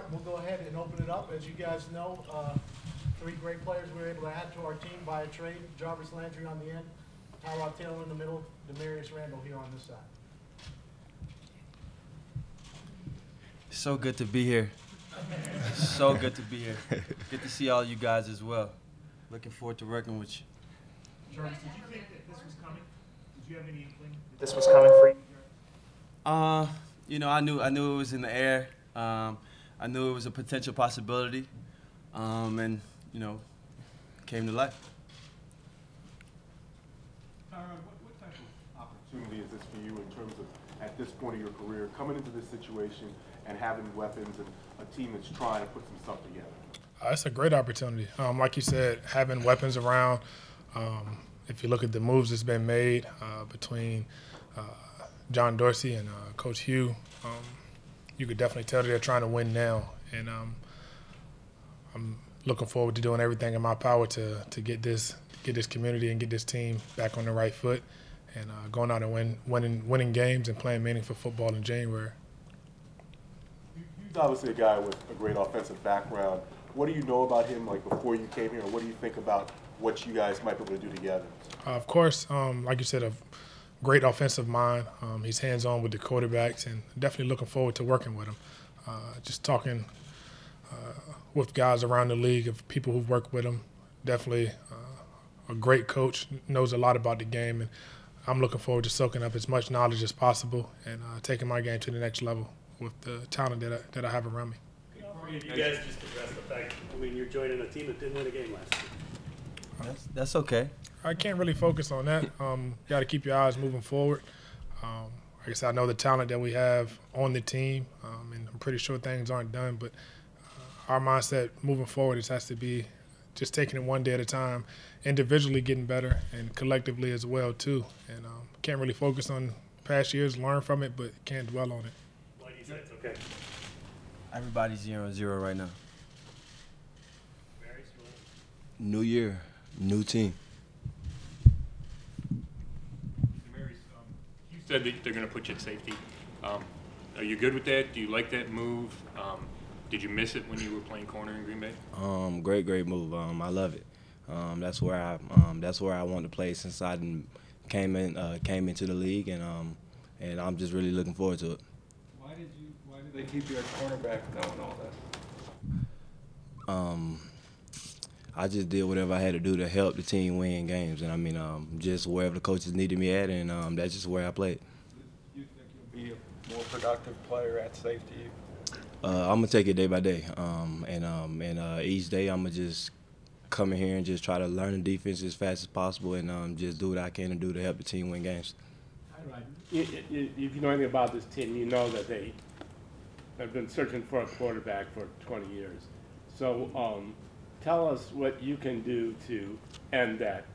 right, we'll go ahead and open it up. As you guys know, three great players we were able to add to our team by a trade. Jarvis Landry on the end, Tyrod Taylor in the middle, Damarious Randall here on this side. So good to be here. So good to be here. Good to see all you guys as well. Looking forward to working with you. Jarvis, did you think that this was coming? Did you have any inkling that this was coming for you? You know, I knew it was in the air. I knew it was a potential possibility, and you know, came to life. Tyrod, what type of opportunity is this for you in terms of, at this point of your career, coming into this situation and having weapons and a team that's trying to put some stuff together? It's a great opportunity. Like you said, having weapons around. If you look at the moves that's been made between John Dorsey and Coach Hugh, you could definitely tell they're trying to win now. And I'm looking forward to doing everything in my power to get this community and get this team back on the right foot and going out and winning games and playing meaningful football in January. He's obviously a guy with a great offensive background. What do you know about him, like, before you came here, or what do you think about what you guys might be able to do together? Of course, like you said, a great offensive mind. He's hands-on with the quarterbacks, and definitely looking forward to working with him. Just talking with guys around the league, of people who've worked with him. Definitely a great coach, knows a lot about the game, and I'm looking forward to soaking up as much knowledge as possible and taking my game to the next level with the talent that I have around me. You guys just addressed the fact, I mean, you're joining a team that didn't win a game last year. That's okay. I can't really focus on that. Got to keep your eyes moving forward. Like I said, I know the talent that we have on the team, and I'm pretty sure things aren't done, but our mindset moving forward has to be just taking it one day at a time, individually getting better, and collectively as well, too. And can't really focus on past years, learn from it, but can't dwell on it. Why do you say it's okay? Everybody's 0-0 right now. Damarious, New year, new team. Damarious, you said that they're going to put you at safety. Are you good with that? Do you like that move? Did you miss it when you were playing corner in Green Bay? Great move. I love it. That's where I want to play since I came into the league, and I'm just really looking forward to it. Why did they keep you at cornerback knowing all that? I just did whatever I had to do to help the team win games, and I mean, just wherever the coaches needed me at, and that's just where I played. You think you'll be a more productive player at safety? I'm gonna take it day by day, and each day I'm gonna just come in here and just try to learn the defense as fast as possible, and just do what I can to do to help the team win games. If you know anything about this team, you know that they have been searching for a quarterback for 20 years. So tell us what you can do to end that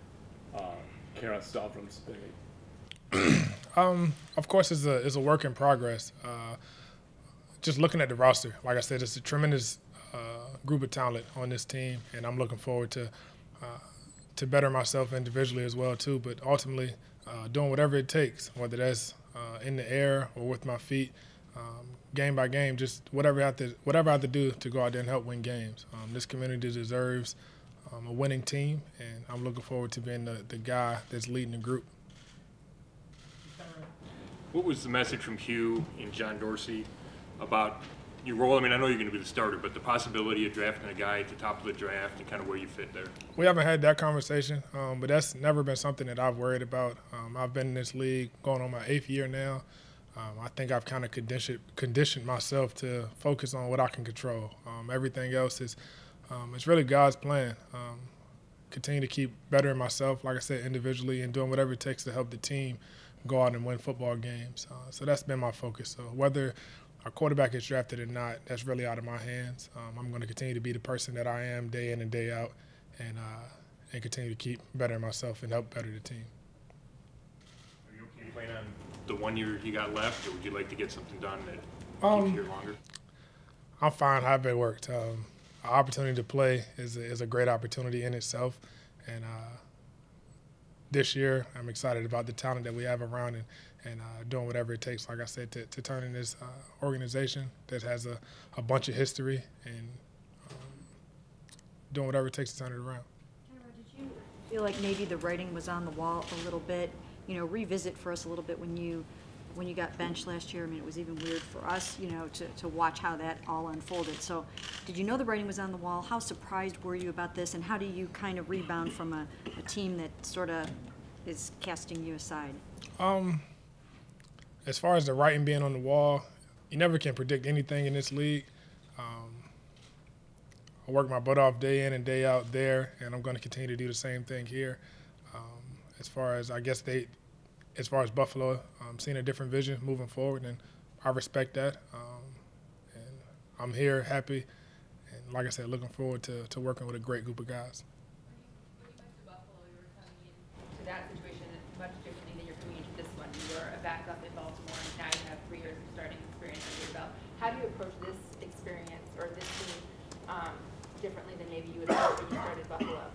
carousel from spinning. Of course, it's a work in progress. Just looking at the roster, like I said, it's a tremendous group of talent on this team, and I'm looking forward to better myself individually as well too. But ultimately, doing whatever it takes, whether that's in the air or with my feet, game by game, just whatever I have to do to go out there and help win games. This community deserves a winning team, and I'm looking forward to being the guy that's leading the group. What was the message from Hugh and John Dorsey about your role? I mean, I know you're going to be the starter, but the possibility of drafting a guy at the top of the draft and kind of where you fit there. We haven't had that conversation, but that's never been something that I've worried about. I've been in this league going on my 8th year now. I think I've kind of conditioned myself to focus on what I can control. Everything else is it's really God's plan. Continue to keep bettering myself, like I said, individually, and doing whatever it takes to help the team go out and win football games. So that's been my focus. So whether our quarterback is drafted or not, that's really out of my hands. I'm going to continue to be the person that I am day in and day out, and continue to keep bettering myself and help better the team. Are you okay playing on the 1 year you got left, or would you like to get something done that keeps you here longer? I'm fine however it worked. An opportunity to play is a great opportunity in itself, and this year. I'm excited about the talent that we have around and doing whatever it takes, like I said, to turn in this organization that has a bunch of history and doing whatever it takes to turn it around. Tyrod, did you feel like maybe the writing was on the wall a little bit? You know, revisit for us a little bit when you got benched last year. I mean, it was even weird for us, you know, to watch how that all unfolded. So did you know the writing was on the wall? How surprised were you about this? And how do you kind of rebound from a team that sort of is casting you aside? As far as the writing being on the wall, you never can predict anything in this league. I work my butt off day in and day out there, and I'm going to continue to do the same thing here. As far as as far as Buffalo, seeing a different vision moving forward, and I respect that. And I'm here, happy, and like I said, looking forward to working with a great group of guys. When you went to Buffalo, you were coming into that situation much differently than you're coming into this one. You were a backup in Baltimore, and now you have 3 years of starting experience under your belt. How do you approach this experience or this team differently than maybe you would have when you started Buffalo?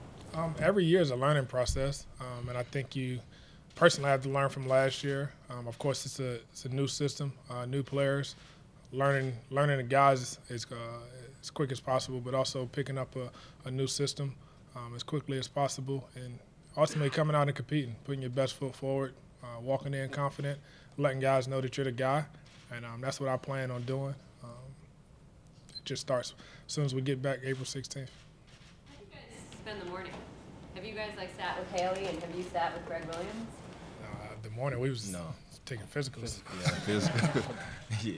Every year is a learning process, and I think you personally have to learn from last year. Of course, it's a new system, new players, learning the guys as quick as possible, but also picking up a new system as quickly as possible, and ultimately coming out and competing, putting your best foot forward, walking in confident, letting guys know that you're the guy, and that's what I plan on doing. It just starts as soon as we get back April 16th. How do you guys spend the morning? Have you guys sat with Haley and have you sat with Greg Williams? The morning we was taking physicals. Yeah, physical. Yeah.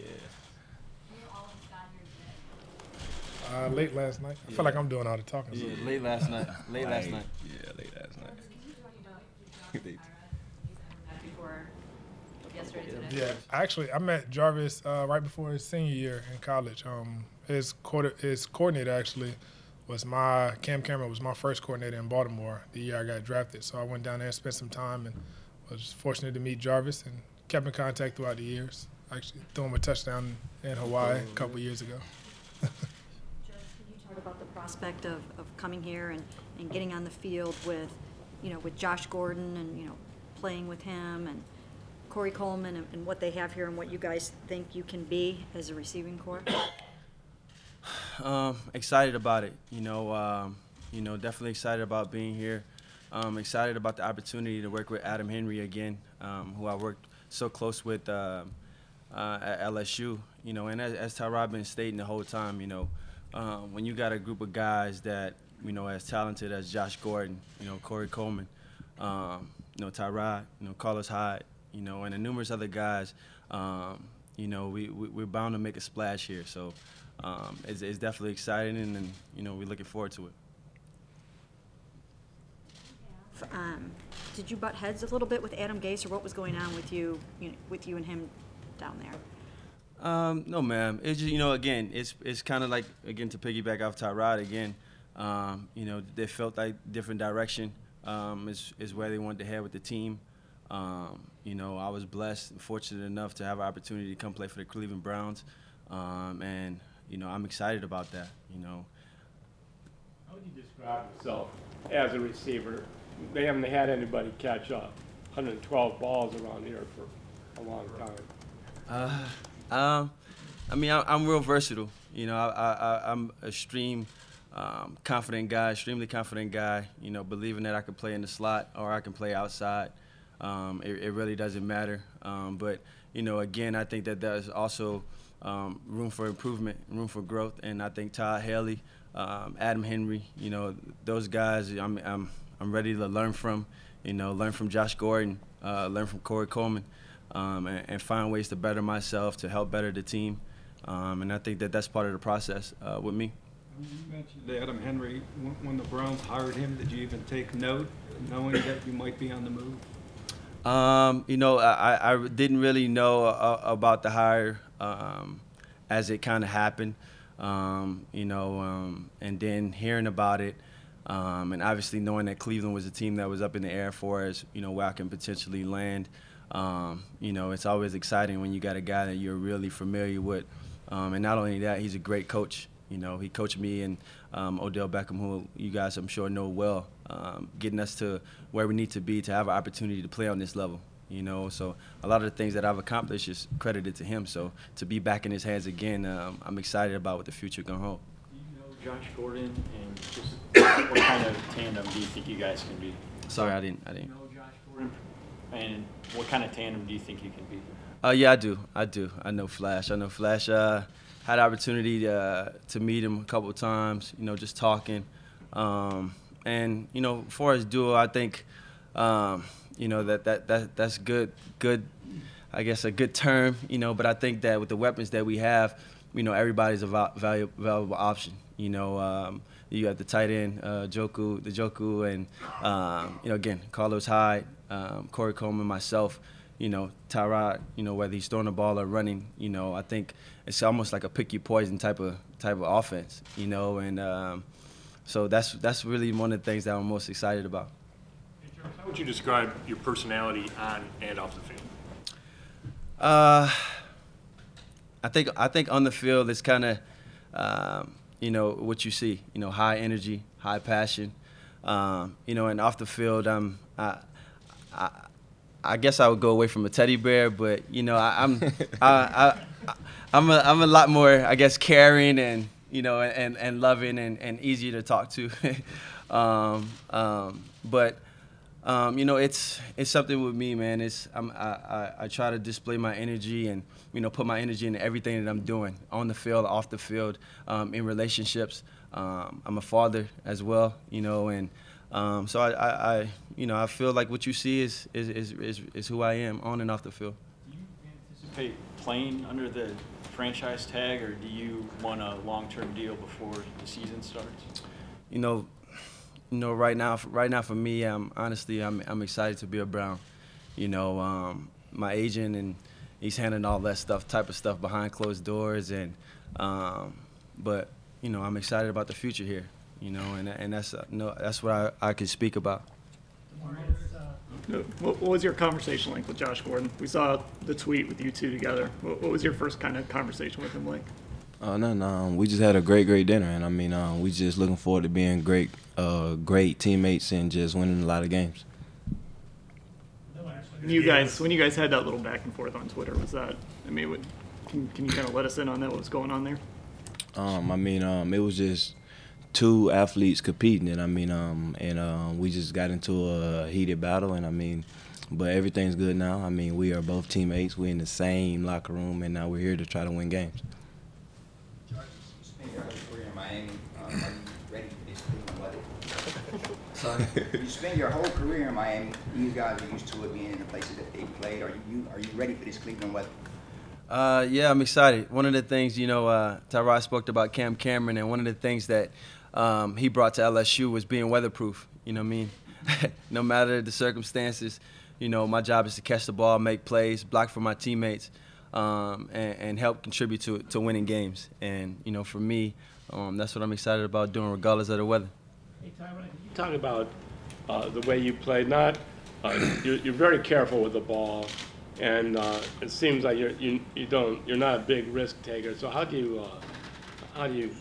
Late last night. I feel like I'm doing all the talking. Yeah, late last night. Late last night. Yeah, late last night. Before yesterday today? Yeah, actually, I met Jarvis right before his senior year in college. His coordinator actually was Cam Cameron was my first coordinator in Baltimore the year I got drafted. So I went down there and spent some time and was fortunate to meet Jarvis and kept in contact throughout the years. Actually threw him a touchdown in Hawaii a couple years ago. Can you talk about the prospect of coming here and getting on the field with, you know, with Josh Gordon and, you know, playing with him and Corey Coleman and what they have here and what you guys think you can be as a receiving corps? Excited about it. Definitely excited about being here. Excited about the opportunity to work with Adam Henry again, who I worked so close with at LSU. And as Tyrod been stating the whole time, when you got a group of guys that as talented as Josh Gordon, Corey Coleman, Tyrod, Carlos Hyde, and the numerous other guys, we're bound to make a splash here. So it's definitely exciting, and we're looking forward to it. Did you butt heads a little bit with Adam Gase, or what was going on with you and him down there? No, ma'am. It's just, again, it's kind of like, again, to piggyback off Tyrod again, they felt like different direction is where they wanted to head with the team. I was blessed and fortunate enough to have an opportunity to come play for the Cleveland Browns, and I'm excited about that. How would you describe yourself as a receiver? They haven't had anybody catch up 112 balls around here for a long time. I'm real versatile. I'm a extremely confident guy. Believing that I can play in the slot or I can play outside. It really doesn't matter. But again, I think that there's also room for improvement, room for growth, and I think Todd Haley, Adam Henry, those guys, I'm ready to learn from. Learn from Josh Gordon, learn from Corey Coleman, and find ways to better myself, to help better the team. And I think that that's part of the process with me. You mentioned Adam Henry. When the Browns hired him, did you even take note, knowing that you might be on the move? I didn't really know about the hire as it kind of happened, and then hearing about it, and obviously knowing that Cleveland was a team that was up in the air for us, where I can potentially land. It's always exciting when you got a guy that you're really familiar with, and not only that, he's a great coach. He coached me and Odell Beckham, who you guys I'm sure know well. getting us to where we need to be to have an opportunity to play on this level. You know, so a lot of the things that I've accomplished is credited to him. So to be back in his hands again, I'm excited about what the future gonna hold. Do you know Josh Gordon, and just what kind of tandem do you think you guys can be? Sorry, I didn't. Do you know Josh Gordon, and what kind of tandem do you think you can be? Yeah, I do. I know Flash. Had the opportunity to meet him a couple of times. You know, just talking. And you know, as far as duo, I think. You know, that's good, I guess a good term, you know, but I think that with the weapons that we have, you know, everybody's a valuable option. You know, you got the tight end, Joku, and, you know, again, Carlos Hyde, Corey Coleman, myself, you know, Tyrod, you know, whether he's throwing the ball or running, you know, I think it's almost like a pick your poison type of offense, you know, and so that's really one of the things that I'm most excited about. How would you describe your personality on and off the field? I think on the field it's kind of, you know, what you see. You know, high energy, high passion. You know, and off the field, I guess I would go away from a teddy bear, but you know, I'm a lot more, I guess, caring and you know, and loving and easier to talk to. But you know, it's something with me, man. I try to display my energy and you know put my energy into everything that I'm doing on the field, off the field, in relationships. I'm a father as well, you know, and so I you know I feel like what you see is who I am on and off the field. Do you anticipate playing under the franchise tag, or do you want a long-term deal before the season starts? You know, right now for me, honestly, I'm excited to be a Brown. You know, my agent and he's handling all that type of stuff behind closed doors, and but you know, I'm excited about the future here. You know, and that's what I can speak about. What was your conversation like with Josh Gordon? We saw the tweet with you two together. What was your first kind of conversation with him like? No, we just had a great dinner, and I mean, we just looking forward to being great teammates and just winning a lot of games. When you guys had that little back and forth on Twitter, was that? I mean, can you kind of let us in on that? What was going on there? I mean, it was just two athletes competing, and I mean, we just got into a heated battle, and I mean, but everything's good now. I mean, we are both teammates. We're in the same locker room, and now we're here to try to win games. Jarvis, you spent your whole career in Miami. Are you ready for this Cleveland weather? Sorry? You spent your whole career in Miami. You guys are used to it being in the places that they played. Are you ready for this Cleveland weather? Yeah, I'm excited. One of the things, you know, Tyrod spoke about Cam Cameron, and one of the things that he brought to LSU was being weatherproof. You know what I mean? No matter the circumstances, you know, my job is to catch the ball, make plays, block for my teammates, and help contribute to winning games. And, you know, for me, that's what I'm excited about doing regardless of the weather. Hey, Tyrod, can you talk about the way you play? You're very careful with the ball, and it seems like you're not a big risk taker. So how do you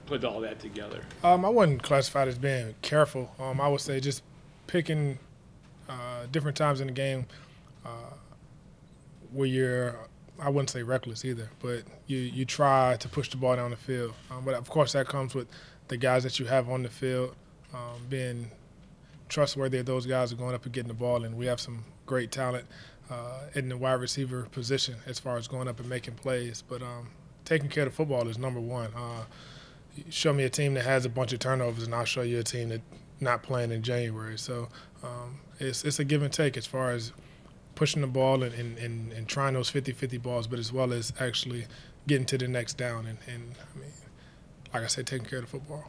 put all that together? I wouldn't classify it as being careful. I would say just picking different times in the game where you're, I wouldn't say reckless either, but you try to push the ball down the field. But of course that comes with the guys that you have on the field, being trustworthy of those guys are going up and getting the ball, and we have some great talent in the wide receiver position as far as going up and making plays. But taking care of the football is number one. Show me a team that has a bunch of turnovers, and I'll show you a team that's not playing in January. So it's a give and take as far as pushing the ball and trying those 50-50 balls, but as well as actually getting to the next down. And I mean, like I said, taking care of the football.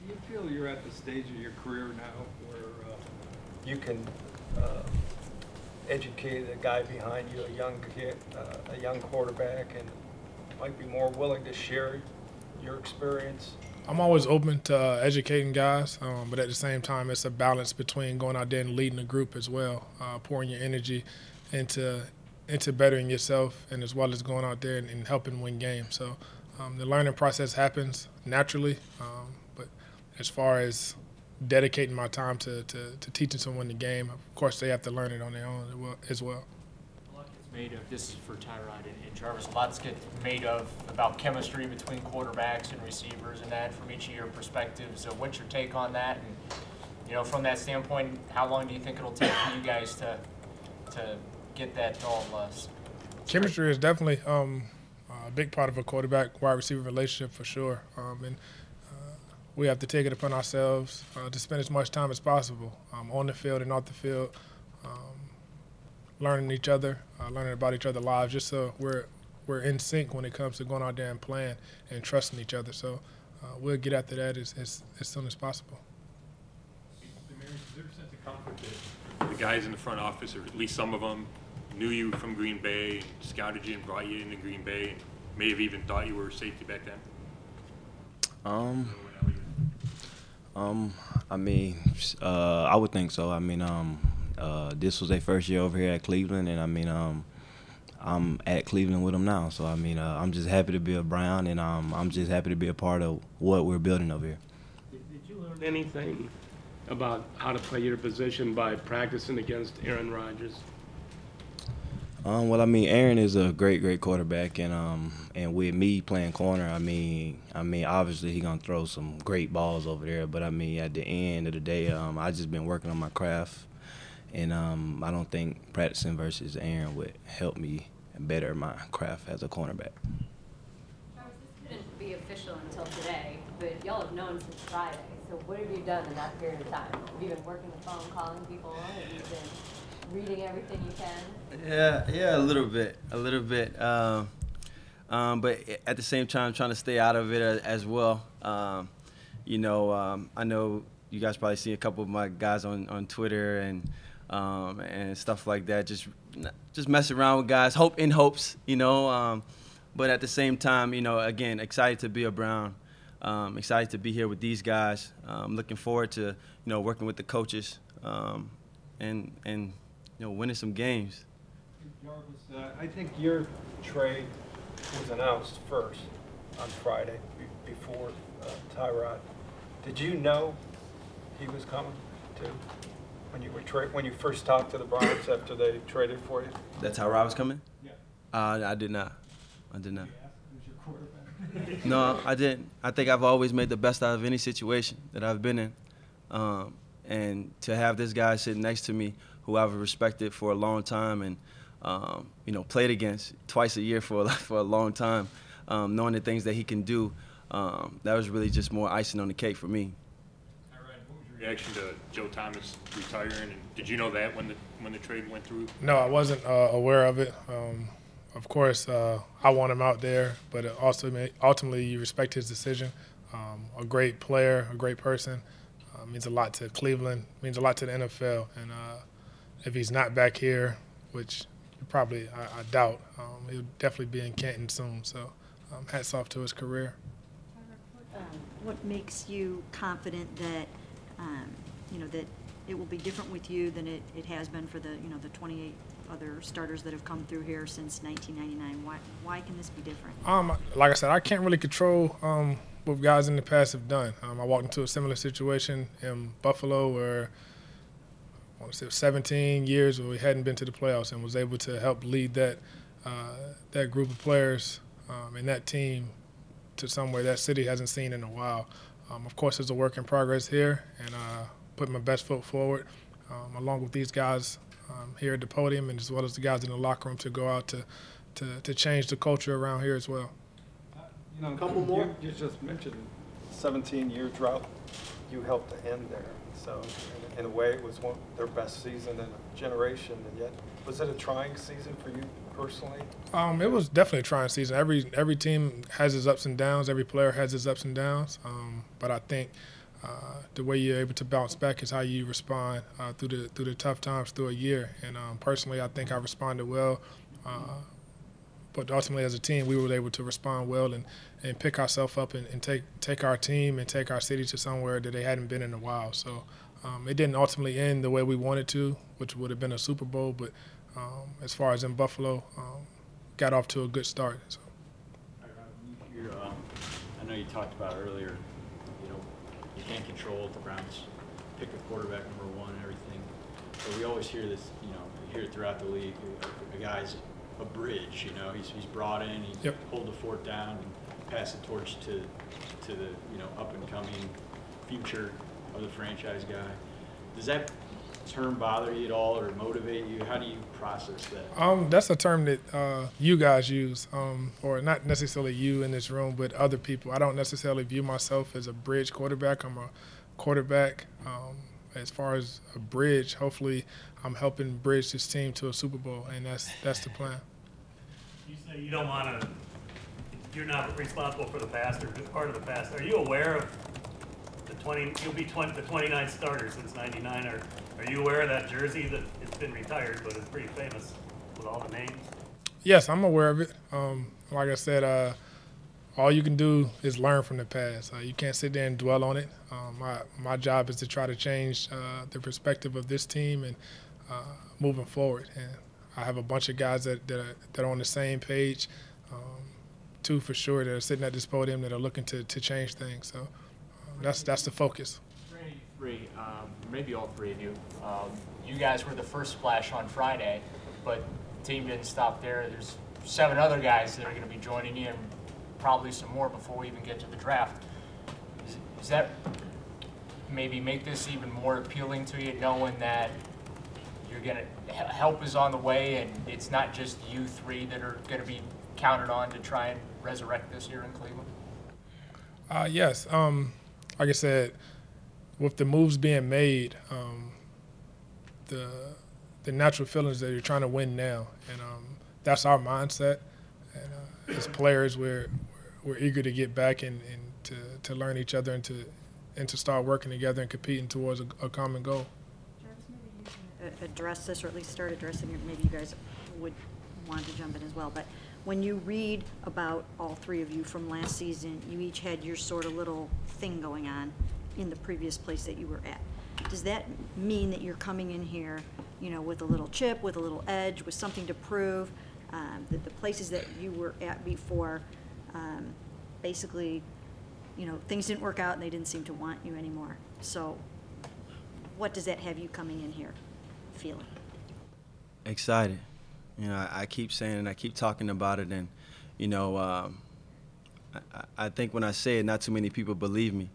Do you feel you're at the stage of your career now where you can educate a guy behind you, a young kid, a young quarterback, and might be more willing to share your experience? I'm always open to educating guys, but at the same time, it's a balance between going out there and leading the group as well, pouring your energy into bettering yourself, and as well as going out there and helping win games. So the learning process happens naturally, but as far as dedicating my time to teaching someone the game. Of course, they have to learn it on their own as well. A lot gets made of, this is for Tyrod and Jarvis, a lot gets made of about chemistry between quarterbacks and receivers and that from each of your perspectives. So what's your take on that? And, from that standpoint, how long do you think it'll take for you guys to get that all Chemistry is definitely a big part of a quarterback-wide receiver relationship for sure. And we have to take it upon ourselves to spend as much time as possible on the field and off the field, learning each other, learning about each other's lives, just so we're in sync when it comes to going out there and playing and trusting each other. So we'll get after that as soon as possible. Damarious, is there a sense of comfort that the guys in the front office, or at least some of them, knew you from Green Bay, and scouted you and brought you into Green Bay, and may have even thought you were safety back then? I mean, I would think so. I mean, this was their first year over here at Cleveland, and I mean, I'm at Cleveland with them now. So I mean, I'm just happy to be a Brown, and I'm just happy to be a part of what we're building over here. Did you learn anything about how to play your position by practicing against Aaron Rodgers? Well, I mean, Aaron is a great quarterback, and with me playing corner, I mean, obviously he gonna throw some great balls over there. But I mean, at the end of the day, I just been working on my craft, and I don't think practicing versus Aaron would help me better my craft as a cornerback. Jarvis, this couldn't be official until today, but y'all have known since Friday. So what have you done in that period of time? Have you been working the phone, calling people? Have you been reading everything you can? Yeah, a little bit. But at the same time, trying to stay out of it as well. I know you guys probably see a couple of my guys on Twitter and stuff like that. Just mess around with guys, in hopes. But at the same time, again, excited to be a Brown. Excited to be here with these guys. Looking forward to working with the coaches and winning some games. Jarvis, I think your trade was announced first on Friday before Tyrod. Did you know he was coming too when you first talked to the Browns after they traded for you? That Tyrod was coming? Yeah. I did not. Who's your quarterback? No, I didn't. I think I've always made the best out of any situation that I've been in. And to have this guy sitting next to me, who I've respected for a long time and played against twice a year for a long time, knowing the things that he can do, that was really just more icing on the cake for me. Tyrod, what was your reaction to Joe Thomas retiring, and did you know that when the trade went through? No, I wasn't aware of it. Of course, I want him out there, but ultimately you respect his decision. A great player, a great person, means a lot to Cleveland, means a lot to the NFL, and if he's not back here, which probably I doubt, he'll definitely be in Canton soon. So hats off to his career. What makes you confident that that it will be different with you than it has been for the 28 other starters that have come through here since 1999? Why can this be different? Like I said, I can't really control what guys in the past have done. I walked into a similar situation in Buffalo where I want to say 17 years where we hadn't been to the playoffs and was able to help lead that group of players and that team to somewhere that city hasn't seen in a while. Of course, it's a work in progress here, and put my best foot forward along with these guys here at the podium, and as well as the guys in the locker room to go out to change the culture around here as well. A couple more. You just mentioned 17-year drought. You helped to end there. So in a way, it was their best season in a generation. And yet, was it a trying season for you personally? It was definitely a trying season. Every team has its ups and downs. Every player has its ups and downs. But I think the way you're able to bounce back is how you respond through the tough times through a year. And personally, I think I responded well. But ultimately, as a team, we were able to respond well and pick ourselves up and take our team and take our city to somewhere that they hadn't been in a while. So it didn't ultimately end the way we wanted to, which would have been a Super Bowl. But as far as in Buffalo, got off to a good start. So. I know you talked about earlier, you can't control what the Browns pick a quarterback number one and everything. But we always hear this, you know, we hear it throughout the league. A guy's a bridge, you know. He's brought in, he hold the fort down and pass the torch to the, you know, up and coming future of the franchise guy. Does that term bother you at all or motivate you? How do you process that? That's a term that you guys use, or not necessarily you in this room, but other people. I don't necessarily view myself as a bridge quarterback. I'm a quarterback. As far as a bridge, hopefully I'm helping bridge this team to a Super Bowl, and that's the plan. You say you don't want to, you're not responsible for the past or just part of the past. Are you aware of the 20, you'll be the 29th starter since '99, are you aware of that jersey that it's been retired but is pretty famous with all the names? Yes, I'm aware of it. Like I said, all you can do is learn from the past. You can't sit there and dwell on it. My job is to try to change the perspective of this team and moving forward. And I have a bunch of guys that are on the same page, two for sure, that are sitting at this podium that are looking to change things. So that's the focus. Maybe all three of you. You guys were the first splash on Friday, but the team didn't stop there. There's 7 other guys that are going to be joining you, and probably some more before we even get to the draft. Does that maybe make this even more appealing to you, knowing that you're going to help is on the way, and it's not just you 3 that are going to be counted on to try and resurrect this here in Cleveland? Yes. Like I said, with the moves being made, the natural feeling is that you're trying to win now, and that's our mindset. And as players, we're eager to get back and to learn each other and to start working together and competing towards a common goal. Jarvis, maybe you can address this, or at least start addressing it. Maybe you guys would want to jump in as well. But when you read about all 3 of you from last season, you each had your sort of little thing going on in the previous place that you were at. Does that mean that you're coming in here, you know, with a little chip, with a little edge, with something to prove, that the places that you were at before, basically, you know, things didn't work out and they didn't seem to want you anymore? So what does that have you coming in here feeling? Excited. You know, I keep saying and I keep talking about it, and, you know, I think when I say it, not too many people believe me.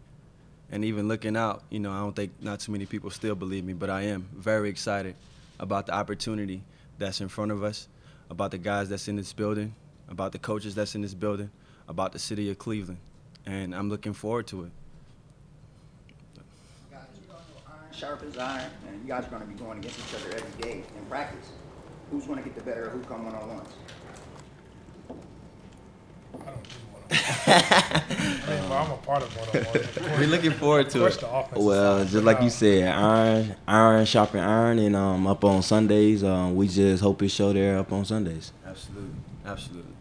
And even looking out, you know, I don't think not too many people still believe me, but I am very excited about the opportunity that's in front of us, about the guys that's in this building, about the coaches that's in this building, about the city of Cleveland. And I'm looking forward to it. Guys, iron sharp as iron, and you guys are going to be going against each other every day in practice. Who's going to get the better of who come one-on-ones? I don't do one-on-one. I'm a part of one-on-one. We're looking forward to it. Well, just like you said, iron sharpen iron, and up on Sundays, we just hope it show there up on Sundays. Absolutely, absolutely.